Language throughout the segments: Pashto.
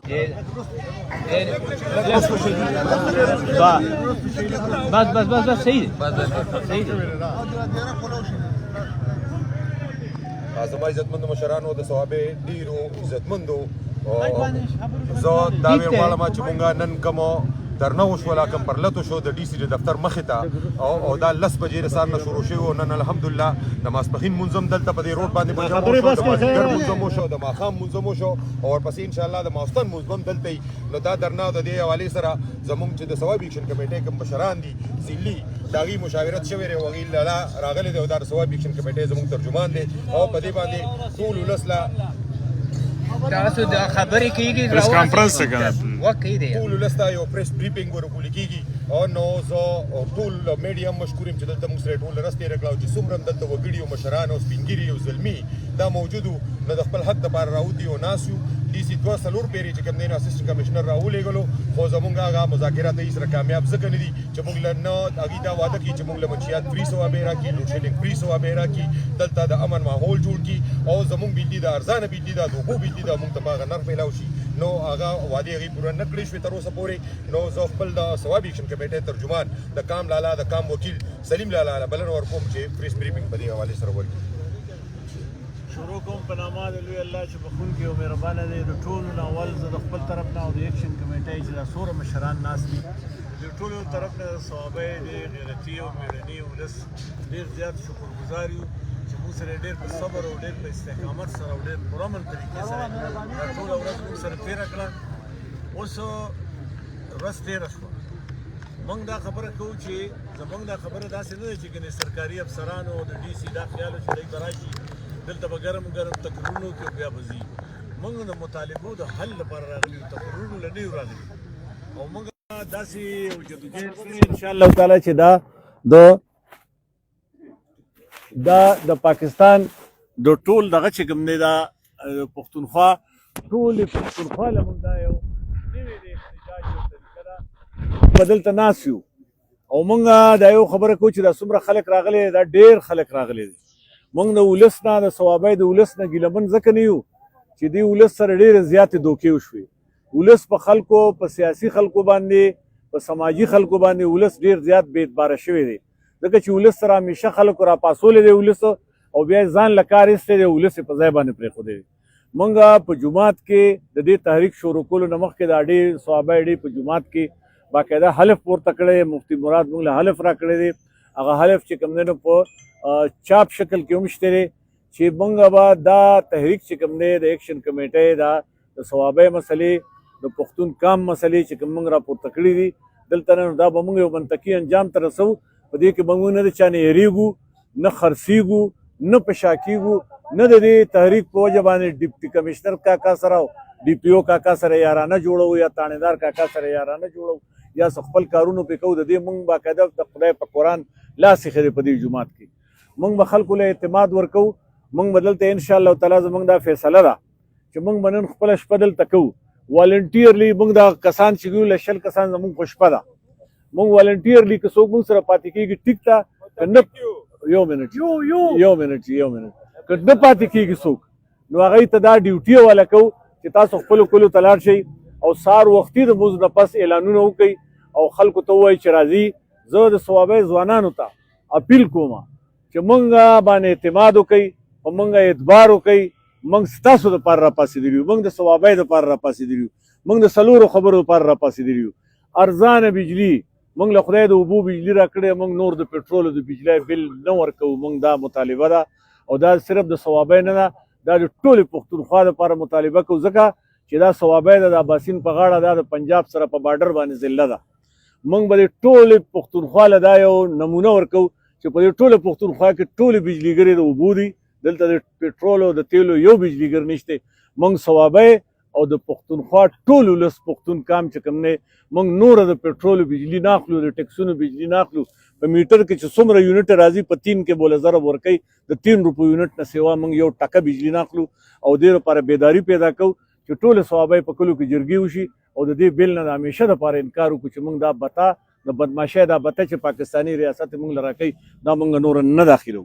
بس صحیح دی. زما عزتمندو مشرانو د صوابۍ ډېرو عزتمندو زه دا ویل غواړم چې مونږ نن کوم درنه وشوله کوم پرلتو شو د ډي سي د دفتر مخې ته او دا 10 بجې د سهار نه شروع شوي وو. نن الحمدلله د ماسپښین مونځ هم دلته په دې روډ باندې په جمع وشو، د مازدیګر مونځ هم وشو، د ماښام مونځ هم وشو او ورپسې انشاءالله د ماخوستن مونځ به هم دلته وي. نو دا درنه د دې حوالې سره زموږ چې د ثواب ایکشن کمیټې کوم مشران دي ضلعي د هغې مشاورت شوی دی او هغې له راغلی دی او دا د ثواب ایکشن کمیټې زموږ ترجمان دی او په دې باندې ټول ولس له تاسو د خبرې کېږي پریس کانفرنس ته کنه وکړئ دی ټول ولس ته یو پریس بریفینګ ورکول کېږي او نو زه ټول میډیا هم مشکور یم چې دلته موږ سره ټول ورځ تېره کړه او چې څومره هم دلته وګړي او مشران او سپین ږیري او زلمي دا موجود وو نو د خپل حق دپاره راوتي او ناست یو. ډي سي 2 څلور پیرې چې کوم دی نو اسسټنټ کمشنر راولېږلو خو زموږ هغه مذاکرات هغې سره کامیاب ځکه نه دي چې موږ له نه هغې دا واده کړي چې موږ له منشیات فري صوابۍ راکړي، لوډ شیډنګ فري صوابۍ راکړي، دلته د امن ماحول جوړ کړي او زموږ بجلي د ارزانه بجلي ده، د اوبو بجلي ده، موږ ته په هغه نرخ میلاو شي. نو هغه وعدې هغې پوره نه کړې شوې تر اوسه پورې. نو زه خپل د ثواب ایکشن کمیټې ترجمان د کام لالا د کام وکیل سلیم لالا له بلنه ورکوم چې پریس بریفینګ په دې حوالې سره وکړي. شروع کوم په نامه د لوی الله چې بخونکي او مهربانه دی. د ټولو نه اول زه د خپل طرف نه او د ایکشن کمیټې چې دا څومره مشران ناست دي د ټولو طرف نه د صوابۍ د غیرتي او مېړني ولس ډېر زیات شکرګزار یو چې موږ سره ډېر په صبر او ډېر په استقامت سره او ډېر پرامن طریقې سره دا ټوله ورځ موږ سره تېره کړه. اوس ورځ تېره شوه، موږ دا خبره کوو چې زموږ دا خبره داسې نه ده چې ګنې سرکاري افسرانو د ډي سي دا خیال و چې دوی به راشي دلته به ګرم ګرم تقریرونه وکړي او بیا به ځي. موږ د مطالبو د حل لپاره راغلي یو، تقریرونو له نه یو راغلي او موږ داسې یو جدوجہد کړی انشاءالله تعالی چې دا د پاکستان د ټول دغه چې کوم دی دا پښتونخوا ټولې پښتونخوا له موږ دا یو نوې د احتجاج یو طریقه ده به دلته ناست یو او موږ دا یو خبره کوو چې دا څومره خلک راغلي دا ډېر خلک راغلي دي. موږ د ولس نه د صوابۍ د ولس نه ګیلمن ځکه نه یو چې دې ولس سره ډېرې زیاتې دوکې وشوې. ولس په خلکو په سیاسي خلکو باندې په سماجي خلکو باندې ولس ډېر زیات بې اعتباره شوی دی ځکه چې ولس سره همیشه خلکو راپاڅولی دی ولس او بیا یې ځان له کار ایستی دی ولس یې په ځای باندې پرېښودی دی. موږ په جومات کې د دې تحریک شروع کولو نه مخکې دا ډېر صوابۍ ډېر په جومات کې باقاعده حلف پورته کړی. مفتي مراد موږ له حلف راکړی دی. هغه حلف چې کوم دی نو په چاپ شکل کې هم شته دی چې موږ به دا تحریک چې کوم دی د ایکشن کمیټۍ دا د صوابۍ مسلې د پښتون کام مسلې چې کوم موږ راپورته کړي دي دلته نه دا به موږ یو منطقي انجام ته رسوو. په دې کې به موږ نه د چا نه یېرېږو، نه خرڅېږو، نه په شا کېږو، نه د دې تحریک په وجه باندې ډیپټي کمشنر کاکا سره او ډي پي او کاکا سره یارانه جوړو یا تانیدار کاکا سره یارانه جوړو یا خپل کارونو پې کوو. د دې موږ باقاعده د خدای په قرآن لاس ایښی دی په دې جومات کې. موږ به خلکو له اعتماد ورکوو. موږ به دلته انشاءالله تعالی زموږ دا فیصله ده چې موږ به نن خپله شپه دلته کوو. والنټیرلی موږ دا کسان چې یو له 100 کسان زموږ خو شپه ده. موږ والنټیرلی که څوک موږ سره پاتې کېږي ټیک ده، که نه یو منټ که نه پاتې کېږي څوک نو هغوی ته دا ډیوټي حواله کوو چې تاسو خپلو کلو ته لاړ شئ او سهار وختي د مونځ نه پس اعلانونه وکړئ او خلکو ته ووایئ چې راځي. زه د صوابۍ ځوانانو ته اپیل کوم چې موږ باندې اعتماد وکړئ، په موږ اعتبار وکړئ. موږ ستاسو دپاره راپاڅېدلي یو، موږ د صوابۍ دپاره راپاڅېدلي یو، موږ د څلورو خبرو دپاره راپاڅېدلي یو. ارزانه بجلي موږ له خدای د اوبو بجلي راکړې، موږ نور د پټرولو د بجلۍ بل نه ورکوو. موږ دا مطالبه ده او دا صرف د صوابۍ نه ده، دا د ټولې پښتونخوا دپاره مطالبه کوو ځکه چې دا صوابۍ ده د اباسین په غاړه ده، د پنجاب سره په بارډر باندې ضلع ده. موږ به د ټولې پښتونخوا له دا یو نمونه ورکوو چې په دې ټوله پښتونخوا کې ټولې بجلیګرې د اوبو دي، دلته د پټرول او د تیلو یو بجلیګر نشته. موږ صوابۍ او د پښتونخوا ټول ولس پښتون کام چې کوم دی موږ نوره د پټرولو بجلي نه اخلو، د ټکسونو بجلي نه اخلو. په میټر کې چې څومره یونټ راځي په 3 کې بوله ضرب ورکوي، د 3 روپو یونټ نه سوا موږ یو ټکه بجلي نه اخلو او دې لپاره بیداري پیدا کوو چې ټولې صوابۍ په کلو کې جرګې وشي او د دې بل نه د همیشه دپاره انکار وکړو چې موږ دا بته د بدماشۍ دا بته چې پاکستاني ریاست موږ له راکوي دا موږ نور نه داخلو.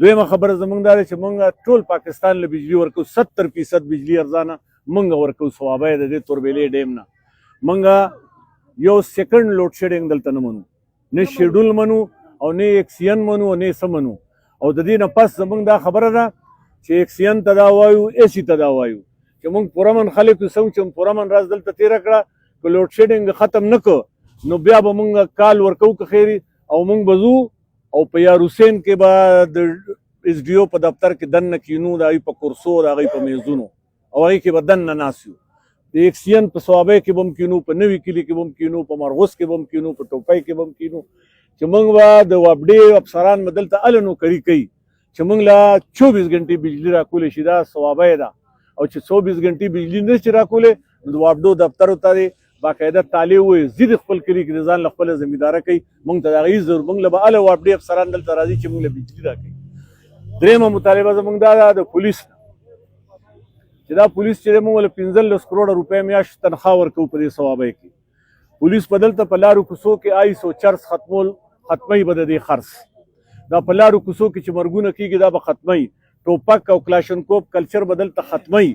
دویمه خبره زموږ دا ده چې موږ ټول پاکستان له بجلي ورکوو، 70% بجلي ارزانه منګه ورکو ثوابه د دې توربېلې ډیم نه منګه یو سیکنډ لوډ شیډینګ دلته نه منو نه شیډول منو او نه ایکسین منو او نه څه منو او د دې نه پس زمونږ دا خبره ده چې ایکسین ته دا وایو ایسي ته دا وایو چې موږ پوره من خلک یو چې پوره من راز دلته تېره کړه که لوډ شیډینګ ختم نه کړو نو بیا به موږ کال ورکوو که خیري او موږ به ځو او په یار حسین کې به د ایس ډي او په دفتر کې دننه کینو د هغوی په کرسو د هغوی په میزونو او هغوی کې به دننه ناست یو د ایکسین په صوابۍ کې به هم کینو په نوي کلي کې به هم کینو په مرغوس کې به هم کینو په ټوپۍ کې به هم کینو چې موږ به د وابډې افسران به دلته هله نوکري کوي چې موږ له 24 غنټې بجلي راکولی شي دا صوابۍ ده او چې 24 غنټې بجلي نه شي راکولی نو د وابډو دفترو ته دی باقاعده طالب وایي ځي د خپل کلي کې د ځان له خپله زمینداره کوي موږ ته د هغې ضرور موږ له به هله وابډې افسران دلته راځي چې موږ له بجلي راکوي درېیمه مطالبه زموږ دا ده د پولیس چې دا پولیس چې دی موږ له 15 کروړه روپۍ میاشت تنخوا ورکوو په دې صوابۍ کې پولیس په دلته په لارو کوڅو کې آیس او چرس ختموي به د دې خرڅ دا په لارو کوڅو کې چې مرګونه کېږي دا به ختموي ټوپک او کلاشنکوف کلچر به دلته ختموي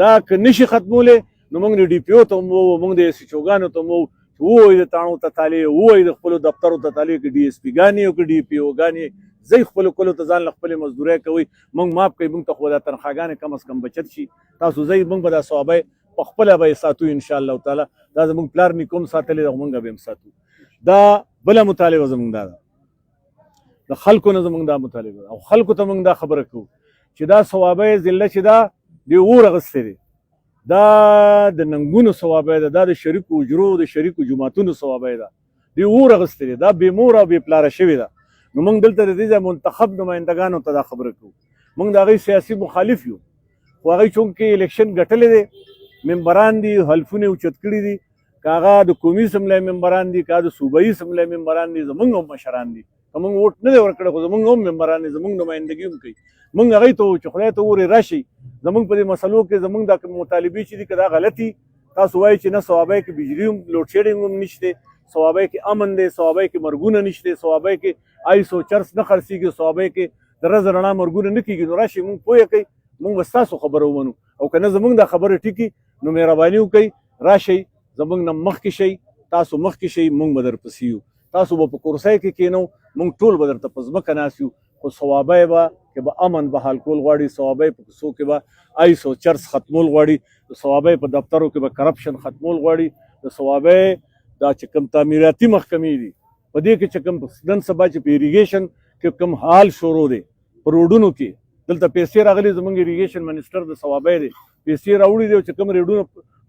دا که نشي ختمولی نو موږ د ډي پي او ته هم ووایو موږ د ایس ایچ اوګانو ته هم ووایو چې ووایي د تاڼو ته تالې ووایي د خپلو دفترو ته تالې که ډي ایس پي ګانې او که ډي پي اوګانې ځئ خپلو کلو ته ځان له خپلې مزدورۍ کوئ موږ ماف کوئ موږ ته خو دا تنخواګانې کم از کم بچت شي تاسو ځئ موږ به دا صوابۍ په خپله به یې ساتو انشاءالله تعالی دا زموږ پلار نیکو هم ساتلی ده موږ به هم ساتو دا بله مطالبه زموږ دا ده د خلکو نه زموږ دا مطالبه او خلکو ته موږ دا خبره کوو چې دا صوابۍ ضلع چې دا د اور اغوستی دی دا د ننګونو صوابۍ ده دا د شریکو اجرو د شریکو جوماتونو صوابۍ ده د اور اغوستی دی دا بې مور او بې پلاره شوې ده نو موږ دلته د دې ځای منتخب نمایندګانو ته دا خبره کوو موږ د هغوی سیاسي مخالف یو خو هغوی چونکې الیکشن ګټلی دی ممبران دي حلفونه یې اوچت کړي دي که هغه د قومي اسمبلۍ ممبران دي که هغه د صوبایي اسمبلۍ ممبران دي زموږ هم مشران دي که موږ ووټ نه دی ورکړی خو زموږ هم ممبران دي زموږ نمایندګي هم کوي موږ هغوی ته ووایو چې خدای ته وګورئ راشئ زموږ په دې مسلو کې زموږ دا مطالبې چې دي که دا غلطي تاسو وایئ چې نه صوابۍ کې بجلي هم لوډ شیډینګ هم نشته صوابۍ کې امن دی صوابۍ کې مرګونه نشته صوابۍ کې آیس او چرس نه خرڅېږي صوابۍ کې د رز رڼا مرګونه نه کېږي نو راشئ موږ پوهه کوئ موږ به ستاسو خبره ومنو او که نه زموږ دا خبره ټیکي نو مهرباني وکړئ راشئ زموږ نه مخکې شئ تاسو مخکې شئ موږ به درپسې یو تاسو به په کرسۍ کې کېنو موږ ټول به درته په ځمکه ناست یو خو صوابۍ به که به امن به حال کول غواړي صوابۍ په کوڅو کې به آیس او چرس ختمول غواړي د صوابۍ په دفترو کې به کرپشن ختمول غواړي د صوابۍ دا چې کوم تعمیراتي محکمې دي په دې کې چې کوم نن سبا چې په اریګیشن کې کوم حال شروع دی په روډونو کې دلته پیسې راغلي زموږ اریګیشن منسټر د صوابۍ دی پیسې راوړي دی چې کوم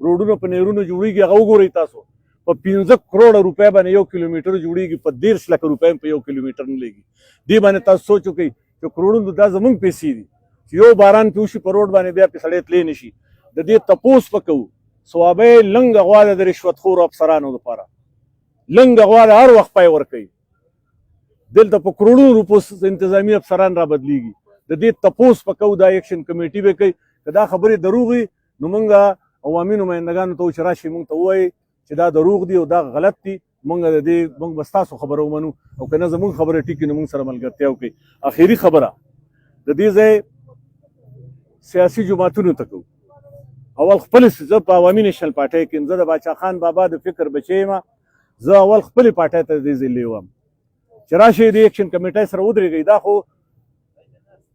روډونو په نیرونو جوړېږي هغه وګورئ تاسو په 15 کروړه روپۍ باندې 1 کیلومیټر جوړېږي په 13 لکه روپۍ په 1 کیلومیټر نه لګي دې باندې تاسو سوچ وکړئ چې کروړونو دا زموږ پیسې دي چې یو باران پې وشي په روډ باندې بیا پې سړی تللی نه شي د دې تپوس به کوو صوابۍ لنګه غوا ده د رشوتخورو افسرانو دپاره لنګه غوا ده هر وخت پای ورکوي دلته په کروړونو روپو انتظامي افسران را بدلیږي د دې تپوس به کوو دا ایکشن کمیټي به کوي که دا خبرې دروغ وي نو موږ عوامي نمایندګانو ته چې راشئ موږ ته ووایئ چې دا دروغ دي او دا غلط دي موږ د دې موږ به ستاسو خبره ومنو او که نه زموږ خبره ټیکي نو موږ سره ملګرتیا وکړئ اخري خبره د دې ځای سیاسي جماعتونو ته کوو اول خپل زه په عوامي نیشنل پارټۍ کې یم زه د باچا خان بابا د فکر بچی یم زه اول خپلې پارټۍ ته د دې ځای لیوم چې راشئ د ایکشن کمیټۍ سره ودرېږئ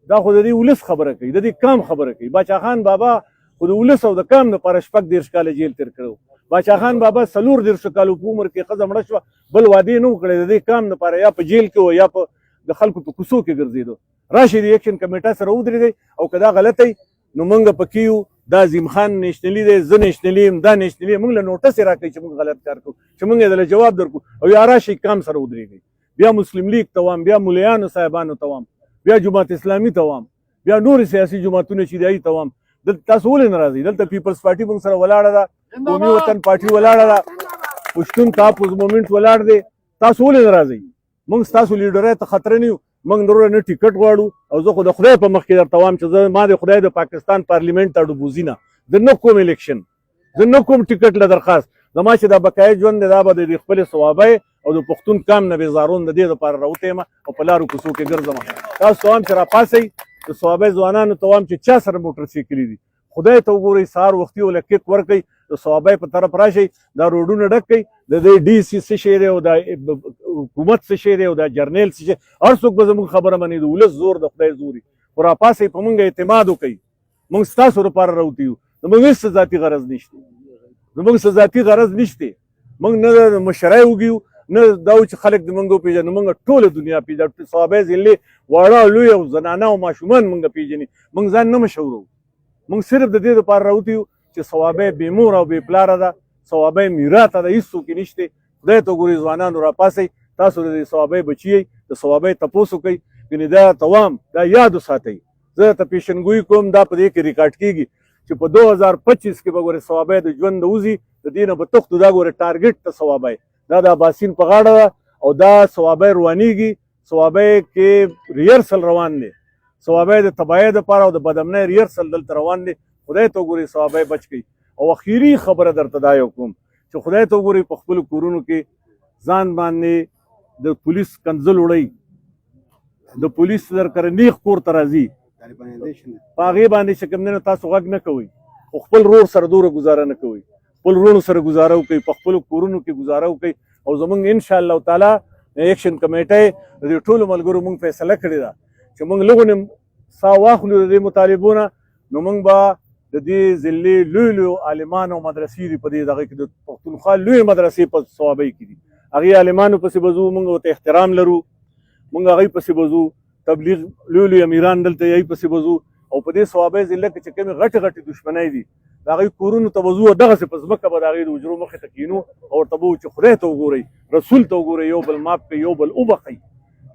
دا خو د دې ولس خبره کوي د دې قام خبره کوي باچا خان بابا خو د ولس او د قام دپاره 14 کاله جیل تېر کړی باچا خان بابا 14 کالو په عمر کې ښځه مړه شوه بل وعدې نه و کړی د دې قام دپاره یا په جیل کې و یا په د خلکو په کوڅو کې ګرځېدو راشئ د ایکشن کمیټۍ سره ودرېږئ او که دا غلطی نو موږ پکې یو دا عظیم خان نیشنلي دی زه نیشنلي یم دا نیشنلي یم موږ له نوټس یې راکوئ چې موږ غلط کار کوو چې موږ یې دله جواب درکړو او یا راشئ قام سره ودرېږئ بیا مسلم لیگ ته وام بیا ملیانو صاحبانو ته وام بیا جماعت اسلامي ته وام بیا نورې سیاسي جماعتونه چې دی هغې ته وام دلته تاسو ولې نه راځئ دلته پیپلز پارټي موږ سره ولاړه ده قومي وطن پارټي ولاړه ده پښتون تحفظ مومنټ ولاړ دی تاسو ولې نه راځئ موږ ستاسو لیډرۍ ته خطره نه یو موږ ضروره نه ټیکټ غواړو او زه خو د خدای په مخ کې درته وایم چې ما د خدای د پاکستان پارلیمنټ ته ډوبوزي نه زه نه کوم الیکشن زه نه کوم ټیکټ له درخواست زما چې دا بقایي ژوند دی دا به د خپلې صوابۍ او د پښتون قام نه بېزارون د دې دپاره راوتی یم او په لارو کوڅو کې ګرځم تاسو ته وایم چې راپاڅئ د صوابۍ ځوانانو ته وایم چې چا سره موټر سایکلې دي خدای ته وګورئ سهار وختي وله کیک ورکوئ د ثوابۍ په طرف راشئ دا روډونه ډک کړئ د دې ډي سي څه شی دی او د حکومت څه شی دی او د جرنیل څه شی هر څوک به زموږ خبره مني د ولس زور د خدای زوري خو راپاسئ په موږ اعتماد وکړئ موږ ستاسو لپاره راوتي یو زموږ هېڅ ذاتي غرض نشته زموږ څه ذاتي غرض نشته موږ نه مشرۍ وږي نه دا و چې خلک د موږ وپېژني موږ ټوله دنیا پېژنو صحابه ضلع واړه لوی او زنانه او ماشومان موږ پېژني موږ ځان نه مشهورو موږ صرف د دې لپاره راوتي یو چې صوابه بې مور او بې پلاره ده صوابه میراته ده هېڅ څوک یې نشته خدای ته وګورئ ځوانانو راپاڅئ تاسو د صوابه بچي یئ د صوابه تپوس وکئ یعنې دا توام دا یاد وساتئ زه ته پیشنګویي کوم دا په دې کې ریکارډ کېږي چې په 2025 کې به ګورې صوابه د ژوند وځي د دې نه به تښتو دا ګورې ټارګېټ ته صوابه دا د اباسین په غاړه ده او دا صوابه روانېږي صوابه کې ریهرسل روان دی صوابه د تباهۍ دپاره او د بدامنۍ ریهرسل دلته روان دی خدای ته وګورئ صوابه بچ کړئ او اخیري خبره درته دا یو کوم چې خدای ته وګورئ په خپلو کورونو کې ځان باندې د پولیس کنځل وړئ د پولیس در کره نیغ کور ته راځي په هغې باندې چې کوم دی نو تاسو غږ نه کوئ خو خپل رور سره دوره ګزاره نه کوئ خپل وروڼو سره ګزاره وکړئ په خپلو کورونو کې ګزاره وکړئ او زموږ انشاءالله تعالی ایکشن کمیټۍ د دې ټولو ملګرو موږ فیصله کړې ده چې موږ لږ نیم ساه واخلو د دې مطالبو نه نو موږ به د دې ضلعې لوی لوی عالمان او مدرسې دي په دې دغه کې د پښتونخوا لویې مدرسې په صوابۍ کې دي هغې عالمانو پسې به ځو موږ ورته احترام لرو موږ هغوی پسې به ځو تبلیغ لوی لوی امیران دلته یې پسې به ځو او په دې صوابۍ ضلع کې چې کومې غټې غټې دشمنۍ دي د هغوی کورونو ته به ځو او دغسې په ځمکه به د هغوی د حجرو مخې ته کښېنو او ورته به وو چې خدای ته وګورئ رسول ته وګورئ یو بل ماف کړئ یو بل وبخئ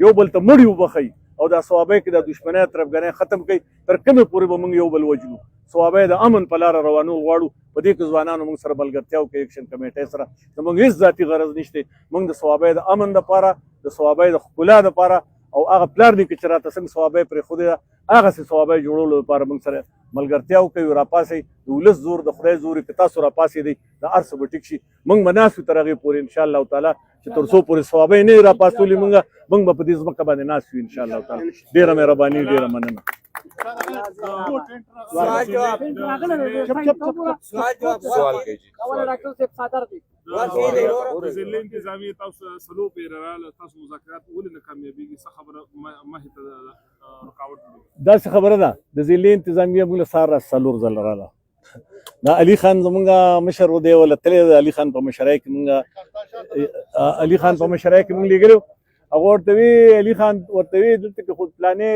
یو بل ته مړي وبخئ او دا صوابۍ کې د دشمنۍ طرفګنۍ ختم کړئ تر کومې پورې به موږ یو بل وجنو صوابۍ د امن په لاره روانول غواړو په دې کې ځوانانو موږ سره ملګرتیا وکړي ایکشن کمیټۍ سره زموږ هېڅ ذاتي غرض نشته موږ د صوابۍ د امن دپاره د صوابۍ د ښکلا دپاره او هغه پلار نیکه چې راته څنګه صوابۍ پرېښودې ده هغسې صوابۍ جوړولو لپاره موږ سره ملګرتیا وکوي راپاسئ د ولس زور د خدای زور که تاسو راپاسېدئ د هر څه به ټیک شي موږ به ناست یو تر هغې پورې انشاءالله تعالی چې تر څو پورې صوابۍ نه یې راپاڅولي موږ به په دې ځمکه باندې ناست یو انشاءالله تعالی ډېره مهرباني ډېره مننه سوال کوي ضلع انتظامیه تاسو سلو پیراله تاسو مذاکرات ولې نه کامیابیږي څه خبره مخې ته رکاوټ داسې خبره ده د ضلع انتظامیه موږ له سهار څلور ځله راغله دا علي خان زمونږ مشر و دی وله تللی د علي خان په مشرۍ کې موږ علي خان په مشرۍ کې موږ لېږلي هغه ورته وي علي خان ورته وي دلته کې خو پلانې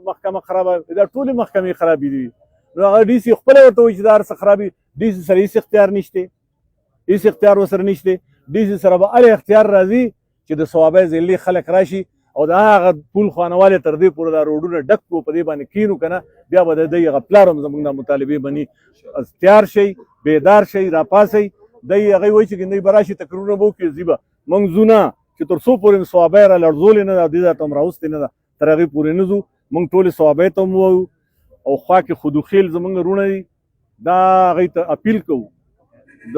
محکمه خرابه دا ټولې محکمې خرابې دي نو هغه ډي سي خپله ورته وایي چې دا هر څه خرابې ډي سي سره هېڅ اختیار نشته هېڅ اختیار ورسره نشته ډي سي سره به هر اختیار راځي چې د صوابۍ ضلعې خلک راشي او د هغه پول خوانوالی تر دې پورې دا روډونه ډک کړو په دې باندې کښېنو که نه بیا به د دی هغه پلار هم زموږ دا مطالبې مني تیار شئ بیدار شئ راپاسئ دی هغوی وایي چې دوی به راشي تقریرونه به وکړي ځي به موږ ځو نه چې تر څو پورې صوابۍ را لړزولې نه ده دې ځای ته هم راوستې نه ده تر هغې پورې نه ځو موږ ټولې صوابۍ ته هم ووایو او خوا کې خودوخیل زموږ وروڼه دي دا هغوی ته اپیل کوو د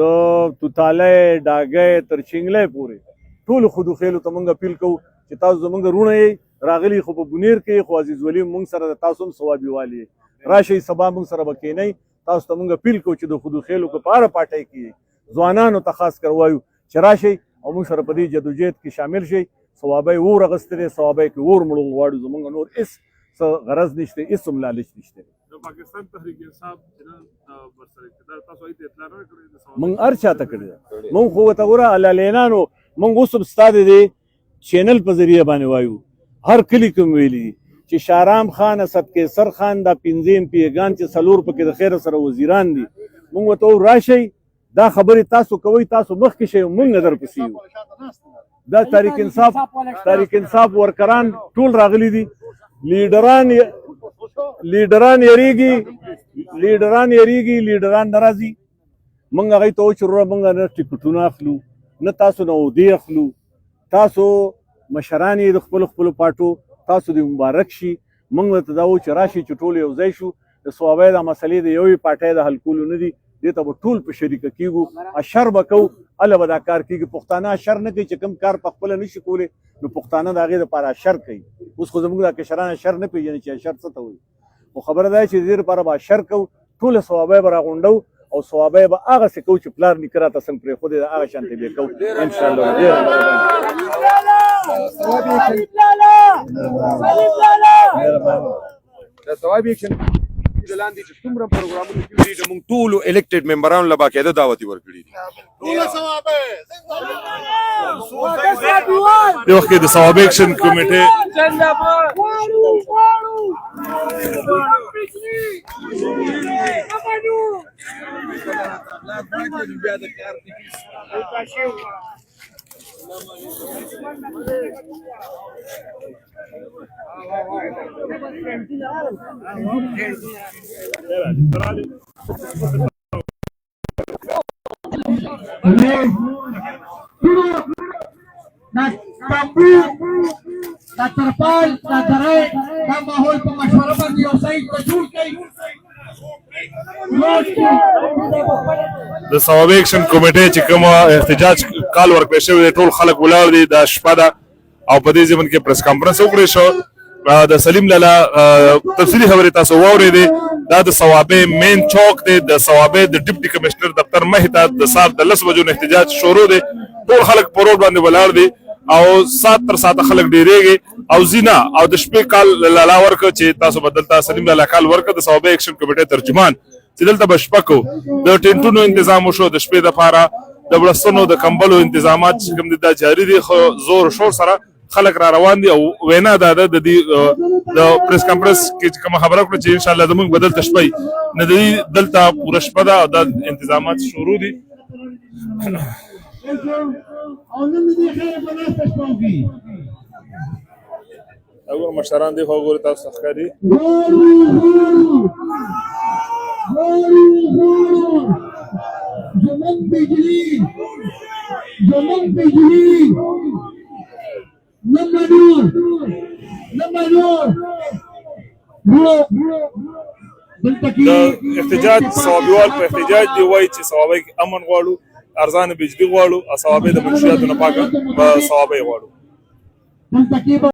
توتالی ډاګی تر چینګلی پورې ټولو خودوخیلو ته موږ اپیل کوو چې تاسو زموږ وروڼه یې راغلي خو په بونیر کې خو عزیز ولی موږ سره د تاسو هم ثوابي والي راشئ سبا موږ سره به کښېنئ تاسو ته موږ اپیل کوو چې د خودوخیلو که په هره پاټۍ کې ځوانانو ته خاص کر وایو چې راشئ او موږ سره په دې جدوجهد کې شامل شئ صوابۍ اور اخیستی دی صوابۍ کې اور مړول غواړو زموږ نور هېڅ څه غرض نشته هېڅ هم لالچ نشته د پاکستان تحریک انصاف چې نه ورسره اقتدار تاسو هغې ته اطلاع نه کړې موږ هر چا ته کړې ده موږ خو ورته ګوره علالینانو موږ اوس هم ستا د دې چینل په ذریعه باندې وایو هر کلي کې ویلي دي چې شارام خان اسد کیسر خان دا پنځه امپیګان چې څلور پکې د خیر سره وزیران دي موږ ورته راشئ دا خبرې تاسو کوئ تاسو مخکې شئ موږ درپسې یو دا تحریک انصاف ورکران ټول راغلي دي لیډران یریږي لیډران نه راځي موږ هغوی ته وایو چې وروره موږ نه ټکټونه اخلو نه تاسو نه عهدې اخلو تاسو مشران یې د خپلو پاټو تاسو دې مبارک شي موږ ورته دا وایو چې راشي چې ټول یو ځای شو د صوابۍ دا مسلې د یوې پاټۍ د حل کولو نه دي دې ته به ټول په شریکه کېږو اشر به کوو هله به دا کار کېږي پښتانه اشر نه کوي چې کوم کار په خپله نه شي کولی نو پښتانه د هغې دپاره اشر کوي اوس خو زموږ دا کشران اشر نه پېژني چې اشر څه ته وایي خو خبره دا چې د دې لپاره به اشر کوو ټول ثوابه به راغونډو او ثوابه به هغسې کوو چې پلار نیکه راته څنګه پرېښودی ده هغه شانتې به یې کوو انشاءالله ډېره مهرباني د ثواب ایکشن د لاندې چې څومره پروګرامونه کړي دي موږ ټولو الیکټډ ممبرانو له باقاعده دعوت ورکړي دي د وخت کې د ثواب ایکشن کمیټه دا ترپال دا درې دا ماحول په مشوره باندې یو ځای ته جوړ کړئ د ثواب ایکشن کمیټه چې کوم احتجاج کال ورکړی شوی دی ټول خلک ولاړ دي دا شپه ده او په دې ځمن کې پریس کانفرنس وکړی شو د سلیم لالا تفصیلي خبرې تاسو واورېدې دا د ثوابې مین چوک دی د ثوابې د ډیپټي کمشنر دفتر مخې ته د سهار د 10 بجو نه احتجاج شروع دی ټول خلک په روډ باندې ولاړ دي او سات تر ساته خلک ډیریږي او زینا او د شپې کال لالا ورکړه چې تاسو بدلتا سلیم لالا کال ورکړه د ثوابې ایکشن کمیټې ترجمان چې دلته بشپکو د ټینټونو تنظیم وشو د شپې لپاره د بلستونو د کمبلو تنظیمات چې کوم دي دا جاری دي خو زور شور سره خلک را روان دي او وینا ده د پریس کانفرنس کې کوم خبره کړو چې ان شاء الله زموږ بدل تشپي نه دي دلته پوره شپه ده او د تنظیمات شروع دي او نن دې خیر په لاس تشپوږي اگر مشران دی خو ګور تاسو ښکاري زمون بجلی نمانور د احتجاج ثوابیوال په احتجاج دی وایي چې ثوابي امن غواړو ارزان بجلی غواړو او ثوابي د منشیاتو نه پاکه په ثوابي غواړو